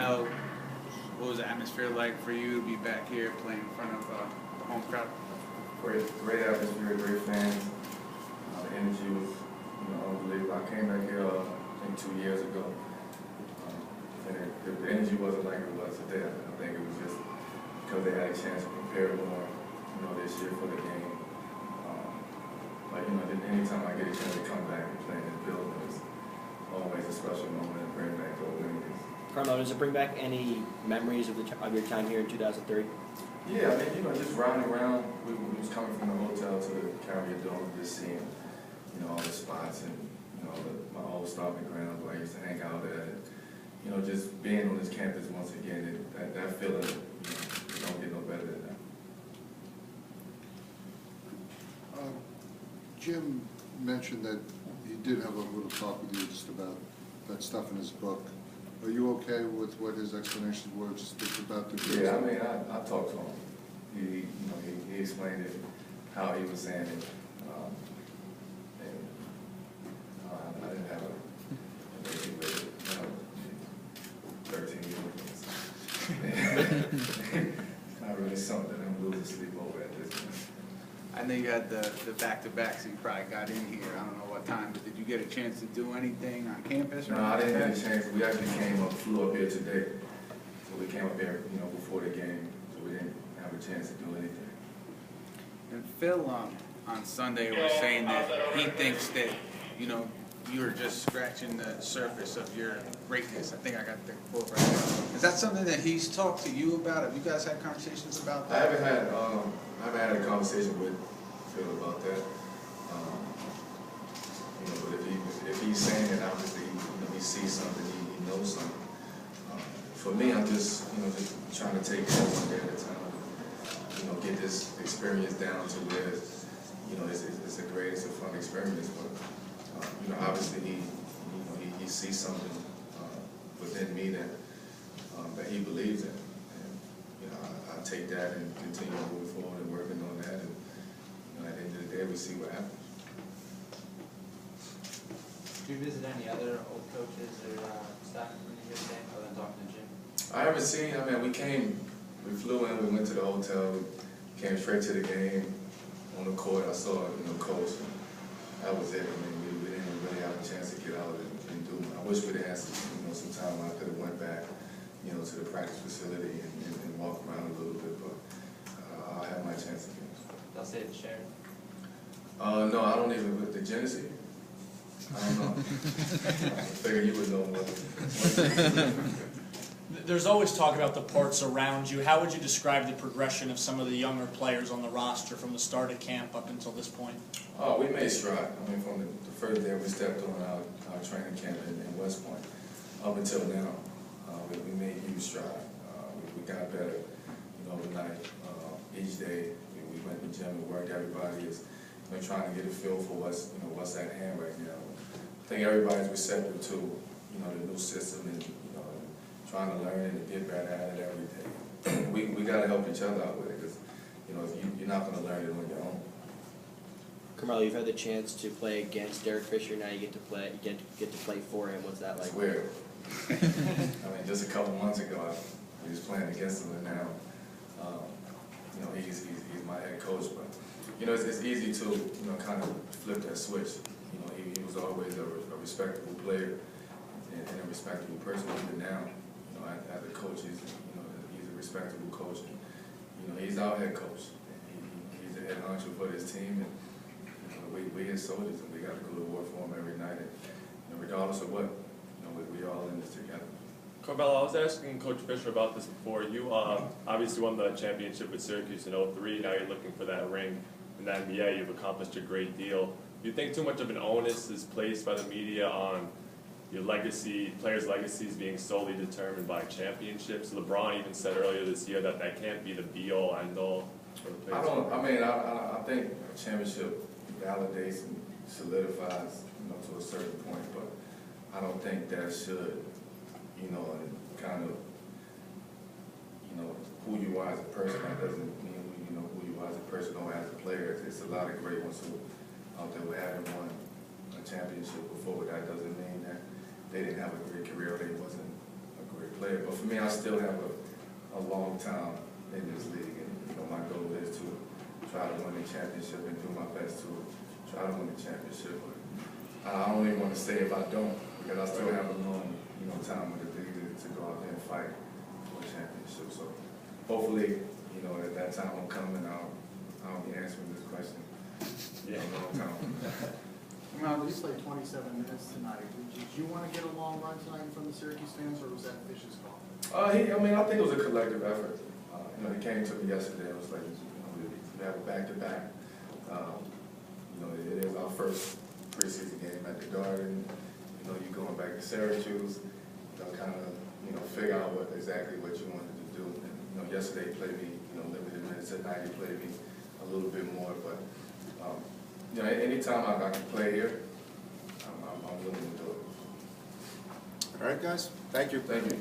Mel, what was the atmosphere like for you to be back here playing in front of the home crowd? Great atmosphere, great fans. The energy was, unbelievable. I came back here, I think 2 years ago, and the energy wasn't like it was today. I think it was just because they had a chance to prepare more, this year for the game. Anytime I get a chance to come back and play in this building, it's always a special moment and bring back those memories. Carmelo, does it bring back any memories of your time here in 2003? Yeah, just riding around. We was coming from the hotel to the Carrier Dome, just seeing, all the spots and, my old stomping grounds where I used to hang out at. And, just being on this campus once again, that feeling, you don't get no better than that. Jim mentioned that he did have a little talk with you just about that stuff in his book. Are you okay with what his explanations were just about the Yeah, I talked to him. He explained it, how he was saying it. I didn't have a baby with it. 13 years. It's not really something that I'm losing sleep over at this point. I know you had the back-to-back, so you probably got in here. I don't know what time, but did you get a chance to do anything on campus? No, I didn't get a chance. We actually flew up here today. So we came up here, before the game, so we didn't have a chance to do anything. And Phil on Sunday was saying that he thinks that, you're just scratching the surface of your greatness. I think I got the quote right there. Is that something that he's talked to you about? Have you guys had conversations about that? I haven't had a conversation with Phil about that. But if he's saying it, obviously, he sees something, he knows something. For me, I'm just trying to take it one day at a time. Get this experience down to where it's a great, it's a fun experience. But obviously, he sees something within me that he believes in. And I take that and continue moving forward and working on that. And at the end of the day, we see what happens. Did you visit any other old coaches or staff when you here today, other than talking to Jim? I haven't seen. We flew in, we went to the hotel, we came straight to the game. On the court, I saw coach. That was it. We didn't really have a chance to get out and do. I wish we'd had some time. I could have went back, to the practice facility and walk around a little bit, but I'll have my chance again. They'll say it's shared. No, I don't even with the Genesee. I don't know. I figure you would know more. There's always talk about the parts around you. How would you describe the progression of some of the younger players on the roster from the start of camp up until this point? Oh, we made stride. From the first day we stepped on our training camp in West Point up until now, we made huge stride. We got better, overnight. Each day we went to the gym and worked. Everybody is trying to get a feel for what's at hand right now. I think everybody's receptive to the new system and trying to learn it and get better at it every day. We got to help each other out with it because you're not going to learn it on your own. Carmelo, you've had the chance to play against Derek Fisher. Now you get to play for him. What's that like? It's weird. Just a couple months ago, I was playing against him, and now, he's my head coach. But it's easy to kind of flip that switch. He was always a respectable player and a respectable person. Even now, as a coach, he's a respectable coach. He's our head coach. He's the head honcho for this team, and we his soldiers, and we got to go to war for him every night. And regardless of what, we all in this together. Carmelo, I was asking Coach Fisher about this before. You obviously won the championship with Syracuse in '03. Now you're looking for that ring in the NBA. You've accomplished a great deal. Do you think too much of an onus is placed by the media on your legacy, players' legacies being solely determined by championships? LeBron even said earlier this year that can't be the be-all, end-all for the players. I think a championship validates and solidifies, to a certain point, but I don't think that should, kind of, who you are as a person. That doesn't mean who you are as a person or as a player. There's a lot of great ones out there who haven't won a championship before, but that doesn't mean that they didn't have a great career or they wasn't a great player. player, but for me, I still have a long time in this league, and you know, my goal is to try to win the championship and do my best to try to win the championship. But I don't even want to say if I don't, because I still have a long, you know, time with the league to go out there and fight for a championship. So hopefully, you know, at that time will come and I'll be answering this question. Yeah, a long time. Well, you played 27 minutes tonight. Did you want to get a long run tonight from the Syracuse fans, or was that Fish's call? I think it was a collective effort. You know, he came to me yesterday. It was like, you know, we have a back-to-back. You know, it is our first preseason game at the Garden. You know, you're going back to Syracuse. You know, kind of, you know, figure out exactly what you wanted to do. And, you know, yesterday he played me, you know, limited minutes. Tonight he played me a little bit more, but you know, anytime I can play here, I'm willing to do it. All right, guys. Thank you. Thank you.